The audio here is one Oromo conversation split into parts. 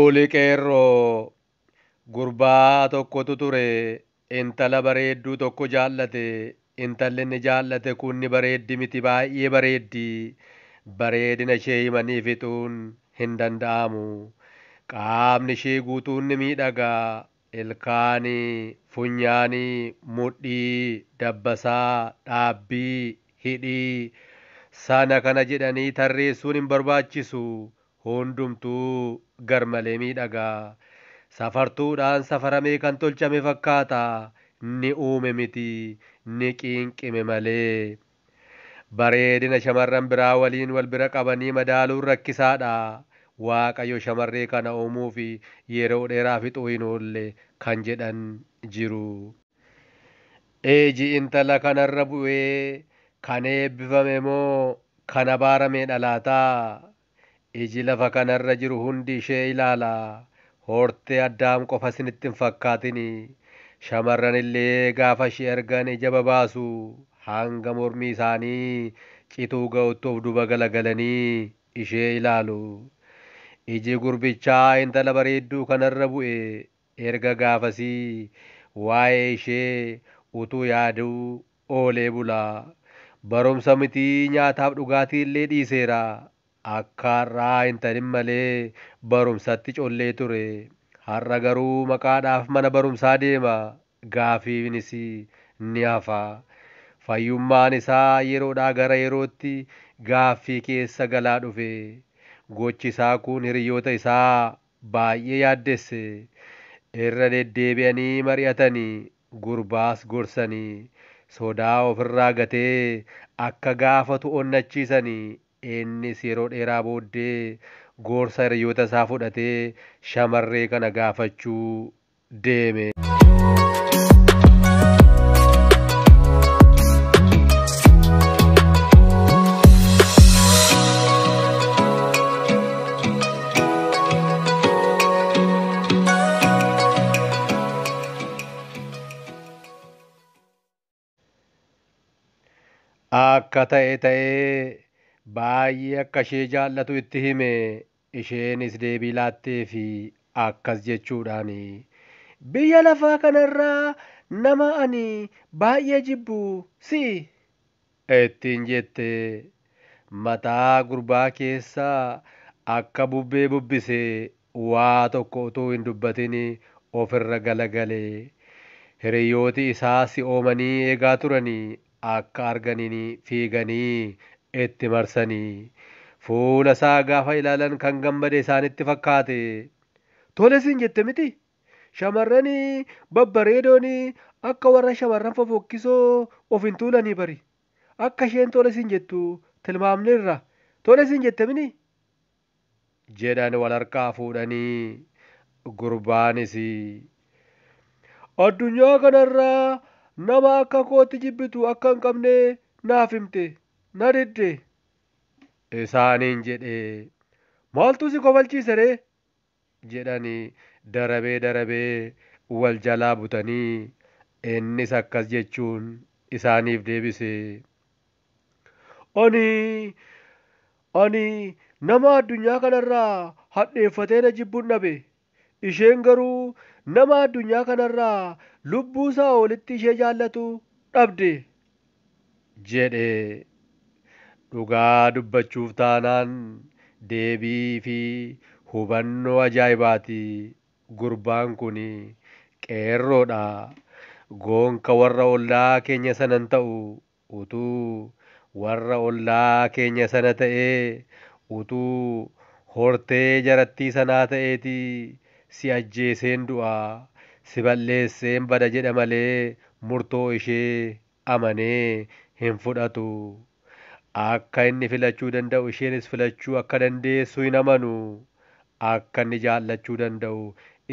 Buli qeerroo gurbaa tokkotu ture intala bareedduu tokko jaallate. Intalli inni jaallate kun ni bareeddi miti, baay'ee bareeddi. Bareedina ishee himanii fixuun hin danda'amu. Qaamni ishee guutuun ni miidhagaa. Ilkaanii, funyaanii, mudhii, dabbasaa, dhaabbii, hidhii sana kana jedhanii tarreessuun hin barbaachisu. Hundumtuu garmalee miidhagaa. Safartuudhaan safaramee kan tolchame fakkaata. Ni uume miti, ni qiinqime malee. Bareedina shamarran biraa waliin wal bira qabanii madaaluun rakkisaadha. Waaqayyo shamarree kana uumuu fi yeroo dheeraa fixuu hin oolle kan jedhan jiru. Eeji intala kanarra bu'ee kan eebbifame moo kan abaarame dhalaataa? Iji lafa kanarra jiru hundi ishee ilaala. Hortee Addaam qofa isinitti hin fakkaatini. Shamarran illee gaafa ishee argan ija babaasu. Hanga mormii isaanii cituu ga'utti of duba galagalanii ishee ilaalu. Iji gurbichaa intala bareedduu kanarra bu'e. Erga gaafasii waa'ee ishee utuu yaaduu oolee bula. Barumsa mitii nyaataaf dhugaatii illee dhiiseera. Akka har'aa hin ta'in malee barumsatti collee ture. Har'a garuu maqaadhaaf mana barumsaa deema. Gaafiinis ni hafa. Fayyummaan isaa yeroodhaa gara yerootti gaaffii keessa galaa dhufe. Gochi isaa kun hiriyoota isaa baay'ee yaaddesse. Irra deddeebi'anii mari'atanii gurbaas gorsanii. Sodaa ofirraa gatee akka gaafatu onnachiisanii. Innis yeroo dheeraa booddee gorsa hiriyoota isaa fudhatee shamarree kana gaafachuu deeme. Akka ta'ee baay'ee akka ishee jaallatu itti hime. Isheenis deebii laattee fi akkas jechuudhaan biyya lafaa kanarraa nama ani baay'ee jibbu si'i ittiin jette. Mataa gurbaa keessaa akka bubbee bubbise waa tokko utuu hin dubbatin ofirra galagale. Hiriyooti isaa si'oomanii eegaa turanii akka arganiin fiiganii itti marsanii. Fuula isaa gaafa ilaalan kan gammade isaanitti fakkaate. Tole siin jette miti? Shamarran babbareedoon akka warra shamarran fofokkisoo of hin tuulanii bari. Akka isheen tole siin jettu tilmaamneerra. Tole siin jette mini? Jedhan wal harkaa fuudhanii. Gurbaanis addunyaa kanarraa nama akka kootti jibbitu akka hin qabne naaf himte. Na didde. Isaaniin jedhee maaltu si kofalchiise ree? Jedhanii darabee wal jalaa butanii. Innis akkas jechuun isaaniif deebise. Ani nama addunyaa kanarraa hadheeffatee na jibbuun dhabe. Isheen garuu nama addunyaa kanarraa lubbuu isaa olitti ishee jaallatu dhabde jedhe. Dhugaa dubbachuuf taanaan deebii fi hubannoo ajaa'ibaati. Gurbaan kun qeerroodha. Goonka warra ollaa keenya sanan ta'u utuu warra ollaa keenya sana ta'ee utuu hortee jarattii sanaa ta'eeti si ajjeeseen du'a. Si balleesseen bada jedha malee murtoo ishee amanee hin fudhatu. Akka inni filachuu danda'u isheenis filachuu akka dandeessu hin amanu. Akka inni jaallachuu danda'u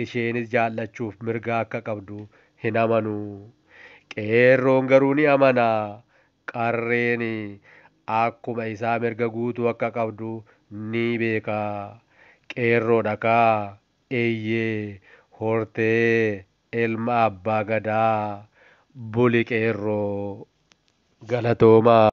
isheenis jaallachuuf mirga akka qabdu hin amanu. Qeerroon garuu ni amana. Qarreen akkuma isaa mirga guutuu akka qabdu ni beeka. Qeerroodha kaa eeyyee hortee ilma abbaa gadaa. Buli qeerroo. Galatoomaa.